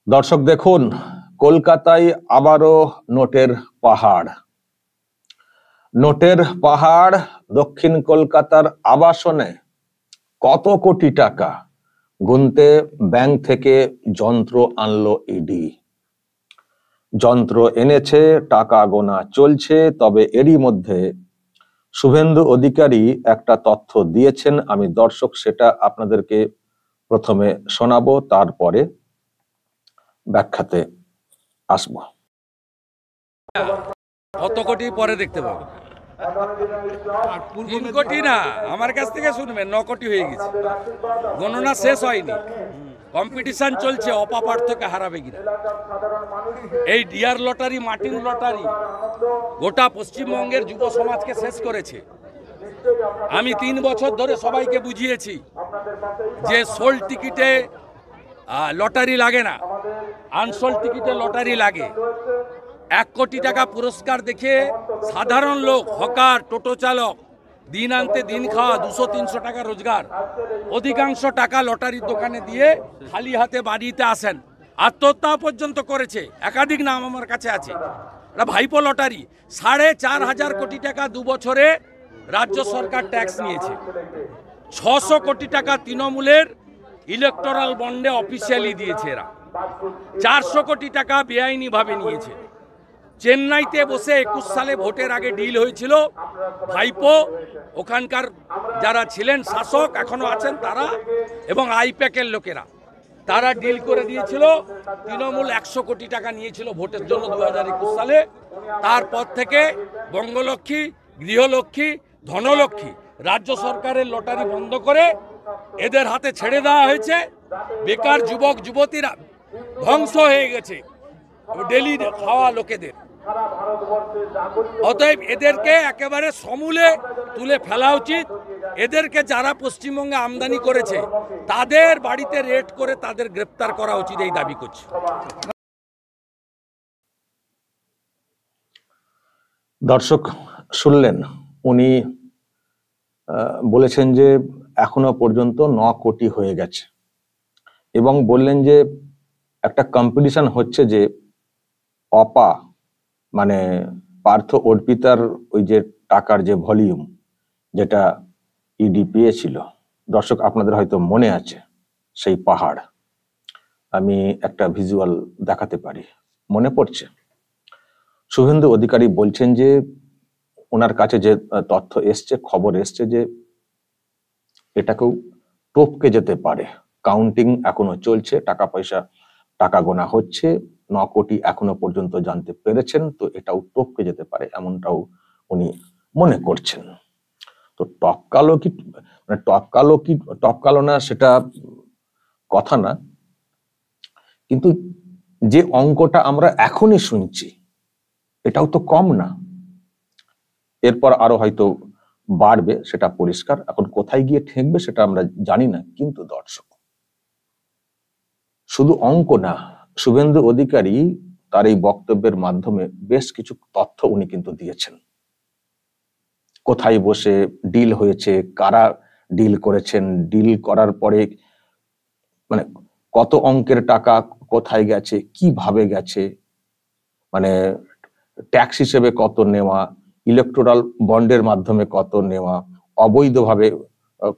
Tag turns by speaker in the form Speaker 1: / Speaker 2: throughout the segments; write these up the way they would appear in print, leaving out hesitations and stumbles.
Speaker 1: দর্শক দেখুন, কলকাতায় আবারও নোটের পাহাড়। নোটের পাহাড়। দক্ষিণ কলকাতার আবাসনে কত কোটি টাকা গুনতে ব্যাংক থেকে যন্ত্র আনলো ইডি। যন্ত্র এনেছে, টাকা গোনা চলছে। তবে এরই মধ্যে শুভেন্দু অধিকারী একটা তথ্য দিয়েছেন। আমি দর্শক সেটা আপনাদেরকে প্রথমে শোনাবো, তারপরে ব্যাখ্যাতে আসবো।
Speaker 2: কত কোটি পরে দেখতে পাবো। 3 কোটি না, আমার কাছ থেকে শুনবেন 9 কোটি হয়ে গেছে। গণনা শেষ হয়নি, কম্পিটিশন চলছে অপাপার থেকে হারাবে কিনা। এই ডিয়ার লটারি, মার্টিন লটারি গোটা পশ্চিমবঙ্গের যুব সমাজকে শেষ করেছে। আমি 3 বছর ধরে সবাইকে বুঝিয়েছি যে সোল্ড টিকিটে লটারি লাগে না, আনসোল্ড টিকিটে লটারি লাগে। 1 কোটি টাকা পুরস্কার দেখে সাধারণ লোক, হকার, টোটো চালক, দিন আনতে দিন খাওয়া, 200-300 টাকা রোজগার, অধিকাংশ টাকা লটারির দোকানে দিয়ে খালি হাতে বাড়িতে আসেন। আত্মহত্যা পর্যন্ত করেছে, একাধিক নাম আমার কাছে আছে। ভাইপো লটারি 4,500 কোটি টাকা 2 বছরে রাজ্য সরকার ট্যাক্স নিয়েছে। 600 কোটি টাকা তৃণমূলের ইলেকটোরাল বন্ডে অফিসিয়ালি দিয়েছে এরা। 400 কোটি টাকা বেআইনিভাবে নিয়েছে। চেন্নাইতে বসে 21 সালে ভোটের আগে ডিল হয়েছিল। ভাইপো, ওখানকার যারা ছিলেন শাসক, এখনো আছেন তারা, এবং আইপ্যাকের লোকেরা, তারা ডিল করে দিয়েছিল। তৃণমূল 100 কোটি টাকা নিয়েছিল ভোটের জন্য 2021 সালে। তারপর থেকে বঙ্গলক্ষ্মী, গৃহলক্ষ্মী, ধনলক্ষ্মী, রাজ্য সরকারের লটারি বন্ধ করে এদের হাতে ছেড়ে দেওয়া হয়েছে। বেকার যুবক যুবতীরা ধ্বংস হয়ে গেছে ডেলি খাওয়া লোকেদের। অতএব এদেরকে একেবারে সমূলে তুলে ফেলা উচিত। এদেরকে যারা পশ্চিমবঙ্গে আমদানি করেছে তাদের বাড়িতে রেড করে তাদের গ্রেপ্তার করা উচিত, এই দাবি করছে।
Speaker 1: দর্শক শুনলেন, উনি বলেছেন যে এখনো পর্যন্ত 9 কোটি হয়ে গেছে, এবং বললেন যে একটা কম্পিটিশন হচ্ছে যে অপা মানে পার্থ অর্পিতার ওই যে টাকার যে ভলিউম যেটা ইডি পেয়েছিল। দর্শক আপনাদের হয়তো মনে আছে সেই পাহাড়। আমি একটা ভিজুয়াল দেখাতে পারি, মনে পড়ছে। শুভেন্দু অধিকারী বলছেন যে ওনার কাছে যে তথ্য এসছে, খবর এসছে যে এটাকেও টপকে যেতে পারে। কাউন্টিং এখনো চলছে, টাকা গোনা হচ্ছে, 9 কোটি এখনো পর্যন্ত জানতে পেরেছেন। তো এটাও টপকে যেতে পারে, এমনটাও উনি মনে করছেন। তো টপকালো না সেটা কথা না, কিন্তু যে অঙ্কটা আমরা এখনই শুনছি এটাও তো কম না। এরপর আরো হয়তো বাড়বে, সেটা পরিষ্কার। এখন কোথায় গিয়ে ঠেকবে সেটা আমরা জানি না। কিন্তু দর্শক, শুধু অঙ্ক না, শুভেন্দু অধিকারী তার এই বক্তব্যের মাধ্যমে বেশ কিছু তথ্য উনি কিন্তু দিয়েছেন। কোথায় বসে ডিল হয়েছে, কারা ডিল করেছেন, ডিল করার পরে মানে কত অঙ্কের টাকা কোথায় গেছে, কিভাবে গেছে, মানে ট্যাক্স হিসেবে কত নেওয়া, ইলেকটোরাল বন্ডের মাধ্যমে কত নেওয়া, অবৈধভাবে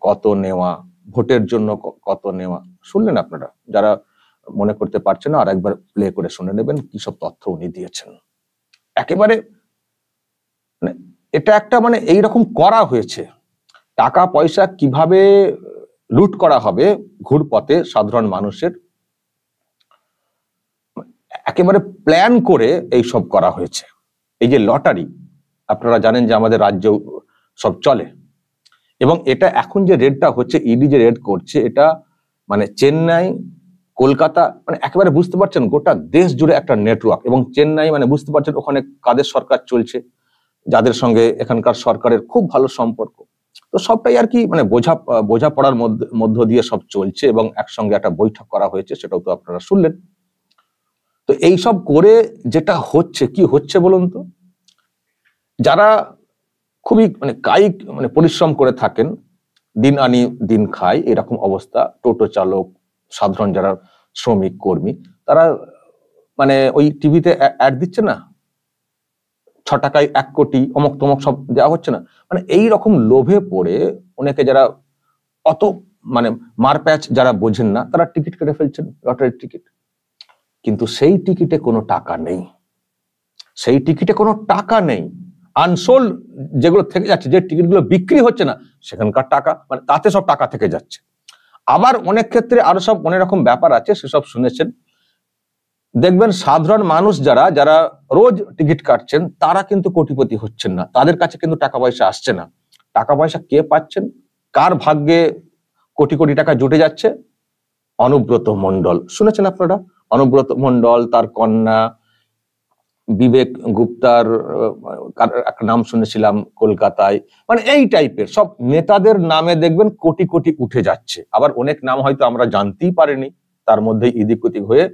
Speaker 1: কত নেওয়া, ভোটের জন্য কত নেওয়া। শুনলেন আপনারা? যারা মনে করতে পারছেন না আর একবার প্লে করে শুনে নেবেন কি সব তথ্য উনি দিয়েছেন। একেবারে এটা একটা এইরকম করা হয়েছে, টাকা পয়সা কিভাবে লুট করা হবে ঘুরপথে সাধারণ মানুষের, একেবারে প্ল্যান করে এই সব করা হয়েছে। এই যে লটারি, আপনারা জানেন যে আমাদের রাজ্য সব চলে, এবং এটা এখন যে রেডটা হচ্ছে, ইডি যে রেড করছে, এটা চেন্নাই, কলকাতা, একেবারে বুঝতে পারছেন গোটা দেশ জুড়ে একটা নেটওয়ার্ক। এবং চেন্নাই বুঝতে পারছেন ওখানে কাদের সরকার চলছে, যাদের সঙ্গে এখানকার সরকারের খুব ভালো সম্পর্ক। তো সবটাই আর কি বোঝাপড়ার মধ্য দিয়ে সব চলছে, এবং একসঙ্গে একটা বৈঠক করা হয়েছে, সেটাও তো আপনারা শুনলেন। তো এই সব করে যেটা হচ্ছে, কি হচ্ছে বলুন তো, যারা খুবই কায়িক পরিশ্রম করে থাকেন, দিন আনি দিন খায়, এরকম অবস্থা, টোটো চালক, সাধারণ যারা শ্রমিক কর্মী, তারা মানে ওই টিভিতে অ্যাড দিচ্ছে না, 6 টাকায় 1 কোটি অমক তমক সব দেওয়া হচ্ছে না, মানে এই রকম লোভে পড়ে অনেকে যারা অত মানে মারপ্যাচ যারা বোঝেন না তারা টিকিট কেটে ফেলছেন, লটারির টিকিট। কিন্তু সেই টিকিটে কোনো টাকা নেই, সেই টিকিটে কোনো টাকা নেই। আনসোল্ড যেগুলো থেকে যাচ্ছে, যে টিকিটগুলো বিক্রি হচ্ছে না, সেখানকার টাকা মানে তাতে সব টাকা থেকে যাচ্ছে। আবার অনেক ক্ষেত্রে আরো সব অনেক রকম ব্যাপার আছে, সেসব শুনেছেন। দেখবেন সাধারণ মানুষ যারা যারা রোজ টিকিট কাটছেন তারা কিন্তু কোটিপতি হচ্ছেন না, তাদের কাছে কিন্তু টাকা পয়সা আসছে না। টাকা পয়সা কে পাচ্ছেন, কার ভাগ্যে কোটি কোটি টাকা জুটে যাচ্ছে? অনুব্রত মণ্ডল, শুনেছেন আপনারা? অনুব্রত মণ্ডল, তার কন্যা বিবেক গুপ্তার একটা নাম শুনেছিলাম কলকাতায়, মানে এই টাইপের সব নেতাদের নামে দেখবেন কোটি কোটি উঠে যাচ্ছে। আবার অনেক নাম হয়তো আমরা জানতেই পারিনি, তার মধ্যে ইদিক উদিক হয়ে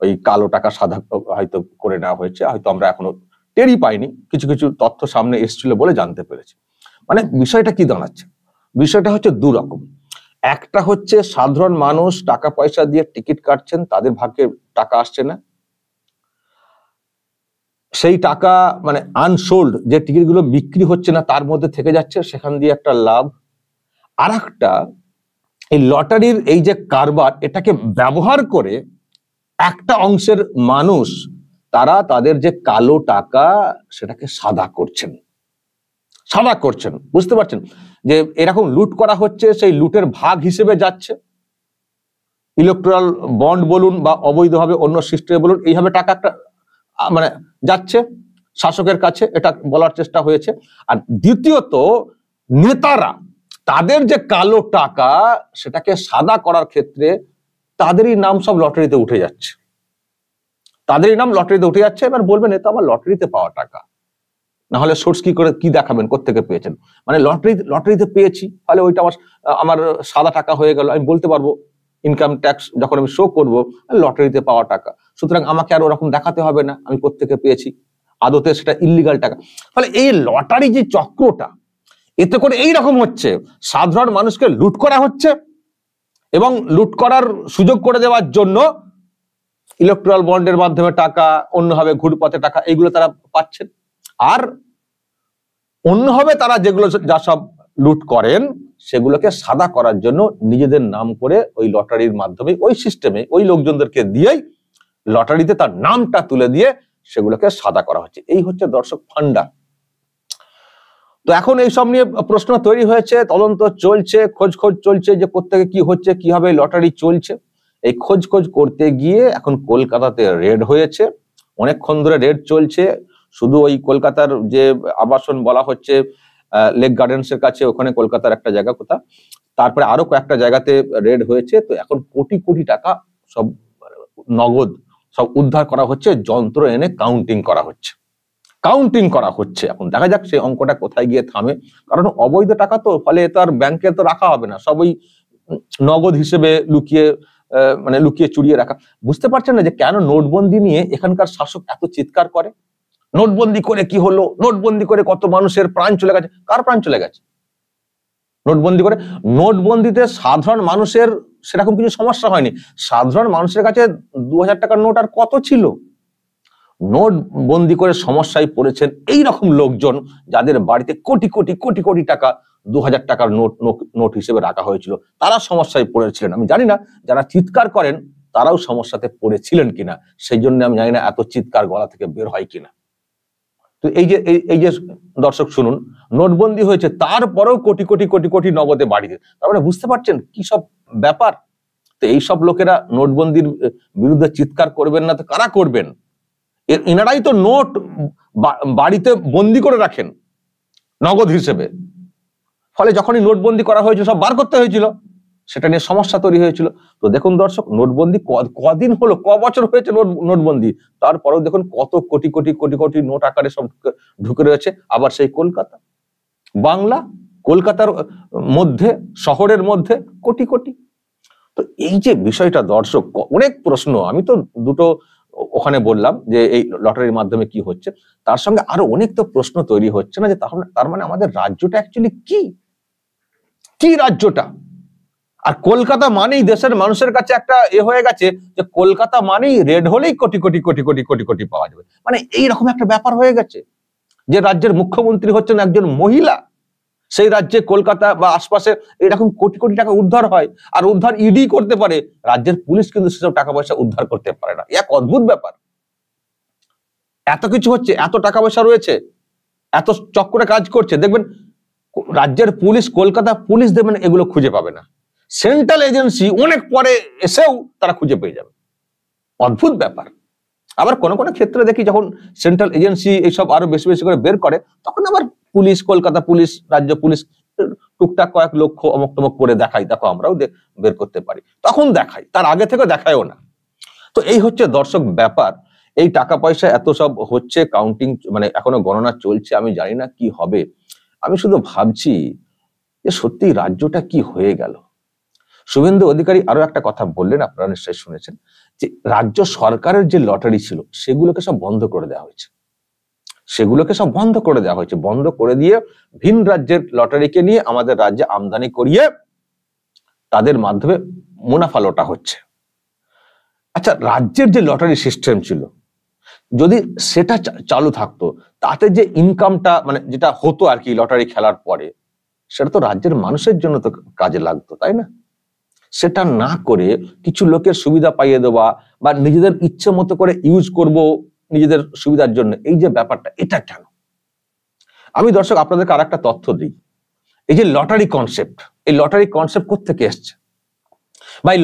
Speaker 1: ওই কালো টাকা সাদা হয়তো করে নেওয়া হয়েছে, হয়তো আমরা এখনো টেরই পাইনি, কিছু কিছু তথ্য সামনে এসেছিল বলে জানতে পেরেছি। মানে বিষয়টা কি দাঁড়াচ্ছে? বিষয়টা হচ্ছে দু রকম। একটা হচ্ছে সাধারণ মানুষ টাকা পয়সা দিয়ে টিকিট কাটছেন, তাদের ভাগ্যে টাকা আসছে না, সেই টাকা মানে আনসোল্ড যে টিকিটগুলো বিক্রি হচ্ছে না তার মধ্যে থেকে যাচ্ছে, সেখান দিয়ে একটা লাভ। আর একটা এই লটারির এই যে কারবার, এটাকে ব্যবহার করে একটা অংশের মানুষ তারা তাদের যে কালো টাকা সেটাকে সাদা করছেন, সাদা করছেন, বুঝতে পারছেন? যে এরকম লুট করা হচ্ছে, সেই লুটের ভাগ হিসেবে যাচ্ছে ইলেকট্রাল বন্ড বলুন বা অবৈধভাবে অন্য সিস্টেমে বলুন, এইভাবে টাকা একটা মানে যাচ্ছে শাসকের কাছে, এটা বলার চেষ্টা হয়েছে। আর দ্বিতীয়ত নেতারা তাদের যে কালো টাকা সেটাকে সাদা করার ক্ষেত্রে তাদেরই নাম সব লটারিতে উঠে যাচ্ছে, তাদেরই নাম লটারিতে উঠে যাচ্ছে। এবার বলবেন এটা আমার লটারিতে পাওয়া টাকা, না হলে সোর্স কি করে কি দেখাবেন কোত্থেকে পেয়েছেন? মানে লটারিতে পেয়েছি, তাহলে ওইটা আমার সাদা টাকা হয়ে গেল, আমি বলতে পারবো ইনকাম ট্যাক্স যখন আমি শো করবো লটারিতে পাওয়া টাকা, সুতরাং আমাকে আর ওরকম দেখাতে হবে না আমি কোত্থেকে পেয়েছি, আদতে সেটা ইল্লিগাল টাকা। ফলে এই লটারি যে চক্রটা, এতে করে এই রকম হচ্ছে সাধারণ মানুষকে লুট করা হচ্ছে, এবং লুট করার সুযোগ করে দেওয়ার জন্য ইলেকট্রাল বন্ডের মাধ্যমে টাকা, অন্যভাবে ঘুরপথে টাকা, এইগুলো তারা পাচ্ছেন। আর অন্যভাবে তারা যেগুলো যা সব লুট করেন সেগুলোকে সাদা করার জন্য নিজেদের নাম করে ওই লটারির মাধ্যমে, ওই সিস্টেমে, ওই লোকজনদেরকে দিয়েই লটারিতে তার নামটা তুলে দিয়ে সেগুলোকে সাদা করা হচ্ছে। এই হচ্ছে দর্শক ফান্ডা। তো এখন এই সব নিয়ে প্রশ্ন তৈরি হয়েছে, তদন্ত চলছে, খোঁজ চলছে যে কোত্থেকে কি হচ্ছে, কিভাবে লটারি চলছে। এই খোঁজ করতে গিয়ে এখন কলকাতাতে রেড হয়েছে, অনেকক্ষণ ধরে রেড চলছে। শুধু ওই কলকাতার যে আবাসন বলা হচ্ছে লেক গার্ডেন্স এর কাছে, ওখানে কলকাতার একটা জায়গা কোথা, তারপরে আরো কয়েকটা জায়গাতে রেড হয়েছে। তো এখন কোটি কোটি টাকা সব নগদ সব উদ্ধার করা হচ্ছে, যন্ত্র এনে কাউন্টিং করা হচ্ছে, এখন দেখা যাক সেই অঙ্কটা কোথায় গিয়ে থামে। কারণ অবৈধ টাকা তো, ফলে তো আর ব্যাংকে তো রাখা হবে না, সব ওই নগদ হিসেবে লুকিয়ে চুরিয়ে রাখা। বুঝতে পারছেন না যে কেন নোটবন্দি নিয়ে এখানকার শাসক এত চিৎকার করে? নোটবন্দি করে কি হলো, নোটবন্দি করে কত মানুষের প্রাণ চলে গেছে। কার প্রাণ চলে গেছে নোটবন্দি করে? নোটবন্দিতে সাধারণ মানুষের সেরকম কিছু সমস্যা হয়নি। সাধারণ মানুষের কাছে 2000 টাকার নোট আর কত ছিল? নোট বন্দি করে সমস্যায় পড়েছেন এই রকম লোকজন, যাদের বাড়িতে কোটি কোটি কোটি কোটি টাকা 2000 টাকার নোট হিসেবে রাখা হয়েছিল, তারা সমস্যায় পড়েছিলেন। আমি জানি না যারা চিৎকার করেন তারাও সমস্যাতে পড়েছিলেন কিনা, সেই জন্য আমি জানি না এত চিৎকার গলা থেকে বের হয় কিনা। তো এই যে দর্শক শুনুন, নোটবন্দি হয়েছে, তারপরেও কোটি কোটি কোটি কোটি নগদে বাড়িতে, তার মানে বুঝতে পারছেন কি সব ব্যাপার। তো এইসব লোকেরা নোটবন্দির বিরুদ্ধে চিৎকার করবেন না তো কারা করবেন? এনারাই তো নোট বাড়িতে বন্দি করে রাখেন নগদ হিসেবে। ফলে যখনই নোটবন্দি করা হয়েছিল সব বার করতে হয়েছিল, সেটা নিয়ে সমস্যা তৈরি হয়েছিল। তো দেখুন দর্শক, নোটবন্দি কদিন হলো, বছর হয়েছে নোটবন্দি, তারপরেও দেখুন কত কোটি কোটি কোটি কোটি নোট আকারে সব ঢুকে রয়েছে। আবার সেই কলকাতা, বাংলা, কলকাতার মধ্যে, শহরের মধ্যে কোটি কোটি। তো এই যে বিষয়টা দর্শক, অনেক প্রশ্ন, আমি তো দুটো ওখানে বললাম যে এই লটারির মাধ্যমে কি হচ্ছে, তার সঙ্গে আরো অনেক তো প্রশ্ন তৈরি হচ্ছে না যে তার মানে আমাদের রাজ্যটা অ্যাকচুয়ালি কি রাজ্যটা? আর কলকাতা মানেই দেশের মানুষের কাছে একটা হয়ে গেছে যে কলকাতা মানেই রেড হলেই কোটি কোটি কোটি কোটি কোটি কোটি পাওয়া যাবে, মানে এইরকম একটা ব্যাপার হয়ে গেছে। যে রাজ্যের মুখ্যমন্ত্রী হচ্ছেন একজন মহিলা, সেই রাজ্যে কলকাতা বা আশপাশে এরকম কোটি কোটি টাকা উদ্ধার হয়, আর উদ্ধার ইডি করতে পারে, রাজ্যের পুলিশ কিন্তু সেসব টাকা পয়সা উদ্ধার করতে পারে না। এক অদ্ভুত ব্যাপার। এত কিছু হচ্ছে, এত টাকা পয়সা রয়েছে, এত চক্করে কাজ করছে, দেখবেন রাজ্যের পুলিশ, কলকাতা পুলিশ দেখবেন এগুলো খুঁজে পাবে না, সেন্ট্রাল এজেন্সি অনেক পরে এসেও তারা খুঁজে পেয়ে যাবে। অদ্ভুত ব্যাপার। আবার কোনো কোনো ক্ষেত্রে দেখি যখন সেন্ট্রাল এজেন্সি এইসব আরো বেশি বেশি করে বের করে, তখন আবার পুলিশ, কলকাতা পুলিশ, রাজ্য পুলিশ টুকটাক কয়েক লক্ষ অমক টমক করে দেখাই, দেখো আমরাও বের করতে পারি, তখন দেখাই, তার আগে থেকে দেখায়ও না। তো এই হচ্ছে দর্শক ব্যাপার। এই টাকা পয়সা এত সব হচ্ছে, কাউন্টিং মানে এখনো গণনা চলছে, আমি জানি না কি হবে। আমি শুধু ভাবছি যে সত্যি রাজ্যটা কি হয়ে গেল। শুভেন্দু অধিকারী আরো একটা কথা বললেন, আপনারা নিশ্চয়ই শুনেছেন, যে রাজ্য সরকারের যে লটারি ছিল সেগুলোকে সব বন্ধ করে দেওয়া হয়েছে, বন্ধ করে দিয়ে ভিন রাজ্যের লটারিকে নিয়ে আমাদের রাজ্যে আমদানি করিয়ে তাদের মাধ্যমে মুনাফা লোটা হচ্ছে। আচ্ছা, রাজ্যের যে লটারি সিস্টেম ছিল যদি সেটা চালু থাকতো, তাতে যে ইনকামটা মানে যেটা হতো আর কি লটারি খেলার পরে, সেটা তো রাজ্যের মানুষের জন্য তো কাজে লাগতো, তাই না? সেটা না করে কিছু লোকের সুবিধা পাইয়ে দেওয়া বা নিজেদের ইচ্ছে মতো করে ইউজ করব নিজেদের সুবিধার জন্য, এই যে ব্যাপারটা, এটা কেন? আমি দর্শক আপনাদেরকে আর একটা তথ্য দিই। এই যে লটারি কনসেপ্ট, এই লটারি কনসেপ্ট কোত্থেকে এসছে? বা এই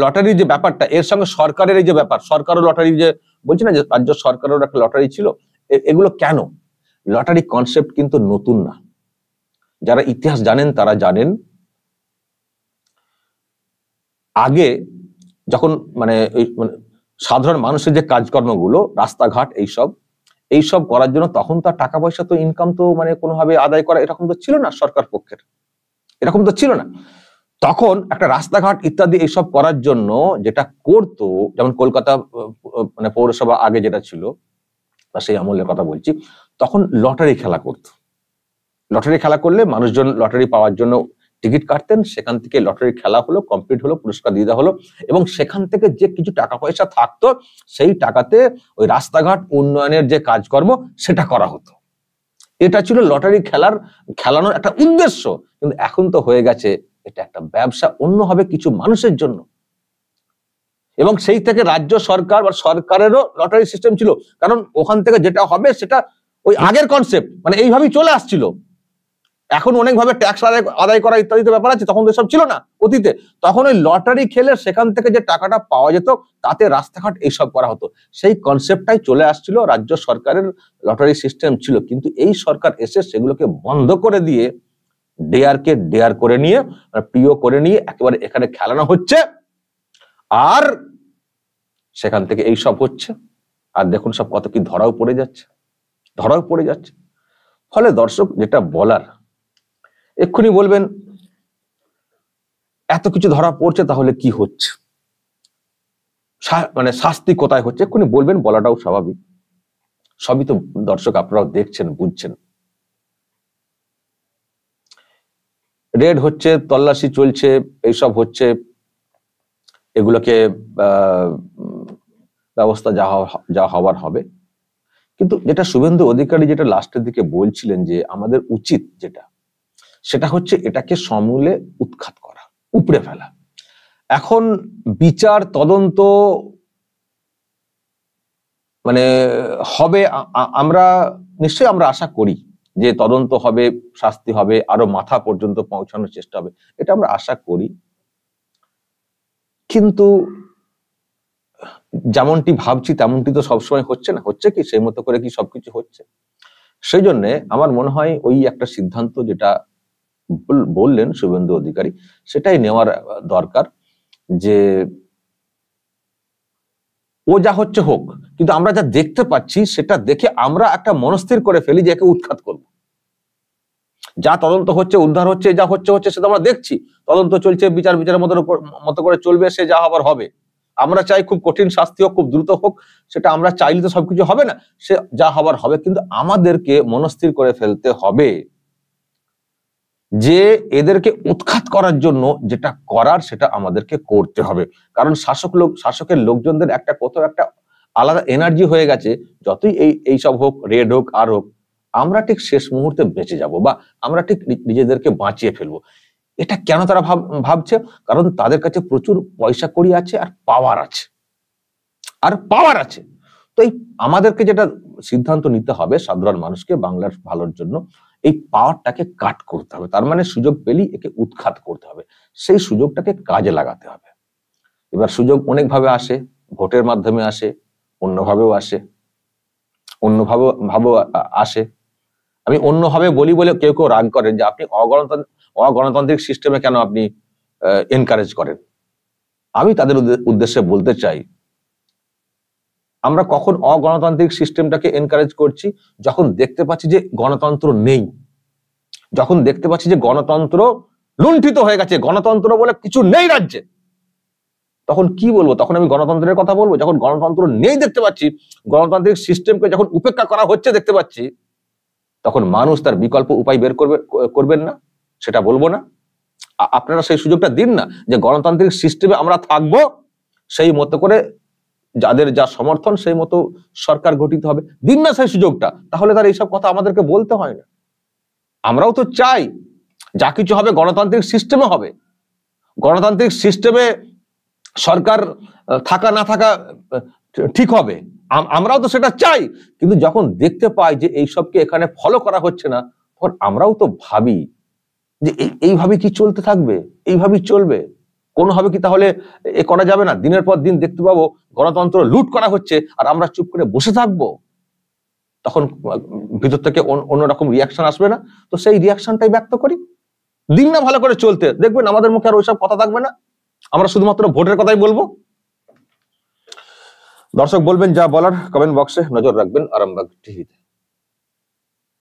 Speaker 1: লটারি যে ব্যাপারটা, এর সঙ্গে সরকারের এই যে ব্যাপার, সরকারও লটারি যে বলছি না যে রাজ্য সরকারের একটা লটারি ছিল, এগুলো কেন? লটারি কনসেপ্ট কিন্তু নতুন না। যারা ইতিহাস জানেন তারা জানেন, আগে যখন মানে সাধারণ মানুষের যে কাজকর্মগুলো, রাস্তাঘাট এইসব করার জন্য, তখন তো টাকা পয়সা তো ইনকাম তো মানে কোনোভাবে আদায় করা এরকম তো ছিল না সরকার পক্ষের, এরকম তো ছিল না। তখন একটা রাস্তাঘাট ইত্যাদি এইসব করার জন্য যেটা করতো, যেমন কলকাতা মানে পৌরসভা আগে যেটা ছিল, সেই আমলের কথা বলছি, তখন লটারি খেলা করতো। লটারি খেলা করলে মানুষজন লটারি পাওয়ার জন্য টিকিট কাটতেন, সেখান থেকে লটারি খেলা হলো, কমপ্লিট হলো, পুরস্কার দিয়ে দেওয়া হলো, এবং সেখান থেকে যে কিছু টাকা পয়সা থাকতো সেই টাকাতে ওই রাস্তাঘাট উন্নয়নের যে কাজকর্ম সেটা করা হতো। এটা ছিল লটারি খেলানোর একটা উদ্দেশ্য। কিন্তু এখন তো হয়ে গেছে এটা একটা ব্যবসা, অন্যভাবে কিছু মানুষের জন্য। এবং সেই থেকে রাজ্য সরকার বা সরকারেরও লটারি সিস্টেম ছিল, কারণ ওখান থেকে যেটা হবে সেটা ওই আগের কনসেপ্ট, মানে এইভাবেই চলে আসছিল। এখন অনেকভাবে ট্যাক্স আদায় করা ইত্যাদি ব্যাপার আছে, তখন তো সব ছিল না অতীতে। তখন ওই লটারি খেলে সেখান থেকে যে টাকাটা পাওয়া যেত, তাতে রাস্তাঘাট এইসব করা হতো। সেই কনসেপ্টটাই চলে আসছিল, রাজ্য সরকারের লটারি সিস্টেম ছিল। কিন্তু এই সরকার এসে সেগুলোকে বন্ধ করে দিয়ে ডেয়ার করে নিয়ে, প্রিয় করে নিয়ে একেবারে এখানে খেলানো হচ্ছে, আর সেখান থেকে এই সব হচ্ছে। আর দেখুন সব কত কি ধরাও পড়ে যাচ্ছে। ফলে দর্শক যেটা বলার, এক্ষুনি বলবেন এত কিছু ধরা পড়ছে তাহলে কি হচ্ছে, মানে শাস্তি কোথায় হচ্ছে, এক্ষুনি বলবেন, বলাটাও স্বাভাবিক। সবই তো দর্শক আপনারাও দেখছেন, বুঝছেন। রেড হচ্ছে, তল্লাশি চলছে, এইসব হচ্ছে, এগুলোকে ব্যবস্থা যা হওয়ার হবে। কিন্তু যেটা শুভেন্দু অধিকারী যেটা লাস্টের দিকে বলছিলেন, যে আমাদের উচিত সেটা হচ্ছে এটাকে সমূলে উৎখাত করা, উপড়ে ফেলা। এখন বিচার তদন্ত মানে হবে, আমরা নিশ্চয়ই আমরা আশা করি যে তদন্ত হবে, শাস্তি হবে, আরো মাথা পর্যন্ত পৌঁছানোর চেষ্টা হবে, এটা আমরা আশা করি। কিন্তু যেমনটি ভাবছি তেমনটি তো সবসময় হচ্ছে না। হচ্ছে কি সেই মতো করে কি সবকিছু হচ্ছে? সেই জন্য আমার মনে হয় ওই একটা সিদ্ধান্ত যেটা বললেন শুভেন্দু অধিকারী, সেটাই নেওয়ার দরকার, যে ও যা হচ্ছে হোক, কিন্তু আমরা যা দেখতে পাচ্ছি সেটা দেখে আমরা একটা মনস্থির করে ফেলি যে একে উৎখাত করব। যা তদন্ত হচ্ছে, উদ্ধার হচ্ছে, যা হচ্ছে সেটা আমরা দেখছি, তদন্ত চলছে, বিচারের মতো করে চলবে, সে যা হবার হবে। আমরা চাই খুব কঠিন শাস্তি হোক, খুব দ্রুত হোক, সেটা আমরা চাইলে তো সবকিছু হবে না, সে যা হবার হবে। কিন্তু আমাদেরকে মনস্থির করে ফেলতে হবে যে এদেরকে উৎখাত করার জন্য যেটা করার সেটা আমাদেরকে করতে হবে। কারণ শাসকের লোকজনদের একটা কোথাও একটা আলাদা এনার্জি হয়ে গেছে, যতই এইসব হোক, রেড হোক আর হোক, আমরা ঠিক শেষ মুহূর্তে বেঁচে যাব বা আমরা ঠিক নিজেদেরকে বাঁচিয়ে ফেলবো। এটা কেন তারা ভাবছে? কারণ তাদের কাছে প্রচুর পয়সা কড়ি আছে আর পাওয়ার আছে। তো এই আমাদেরকে যেটা সিদ্ধান্ত নিতে হবে সাধারণ মানুষকে, বাংলার ভালোর জন্য, এই পাওয়ারটাকে কাট করতে হবে। তার মানে সুযোগ পেলেই একে উৎখাত করতে হবে, সেই সুযোগটাকে কাজে লাগাতে হবে। এবার সুযোগ অনেকভাবে আসে, ভোটের মাধ্যমে আসে, অন্যভাবেও আসে। আমি অন্যভাবে বলি বলে কেউ কেউ রাগ করেন যে আপনি অগণতান্ত্রিক সিস্টেমে কেন আপনি এনকারেজ করেন। আমি তাদের উদ্দেশ্যে বলতে চাই, আমরা কখন অগণতান্ত্রিক সিস্টেমটাকে এনকারেজ করছি? যখন দেখতে পাচ্ছি যে গণতন্ত্র নেই, যখন দেখতে পাচ্ছি যে গণতন্ত্র লুণ্ঠিত হয়ে গেছে, গণতন্ত্র বলে কিছু নেই রাজ্যে, তখন কি বলবো? তখন আমি গণতন্ত্রের কথা বলবো? যখন গণতন্ত্র নেই দেখতে পাচ্ছি, গণতান্ত্রিক সিস্টেমকে যখন উপেক্ষা করা হচ্ছে দেখতে পাচ্ছি, তখন মানুষ তার বিকল্প উপায় বের করবেন না? সেটা বলবো না? আপনারা সেই সুযোগটা দিন না, যে গণতান্ত্রিক সিস্টেমে আমরা থাকবো, সেই মতো করে যাদের যা সমর্থন সেই মতো সরকার গঠিত হবে। দিন না সেই সুযোগটা, তাহলে তার এইসব কথা আমাদেরকে বলতে হয় না। আমরাও তো চাই যা কিছু হবে গণতান্ত্রিক সিস্টেমে হবে, গণতান্ত্রিক সিস্টেমে সরকার থাকা না থাকা ঠিক হবে, আমরাও তো সেটা চাই। কিন্তু যখন দেখতে পাই যে এইসবকে এখানে ফলো করা হচ্ছে না, তখন আমরাও তো ভাবি যে এইভাবে কি চলতে থাকবে? এইভাবেই চলবে? কোনোভাবে কি তাহলে এ করা যাবে না? দিনের পর দিন দেখতে পাবো গণতন্ত্র লুট করা হচ্ছে, আর আমরা চুপ করে বসে থাকবো। তখন ভিতর থেকে অন্যরকম রিয়াকশন আসবে না? তো সেই রিয়াকশনটাই ব্যক্ত করি। দিন না ভালো করে চলতে, দেখবেন আমাদের মুখে আর ওইসব কথা থাকবে না, আমরা শুধুমাত্র ভোটের কথাই বলবো। দর্শক বলবেন যা বলার কমেন্ট বক্সে, নজর রাখবেন আরামবাগ টিভিতে।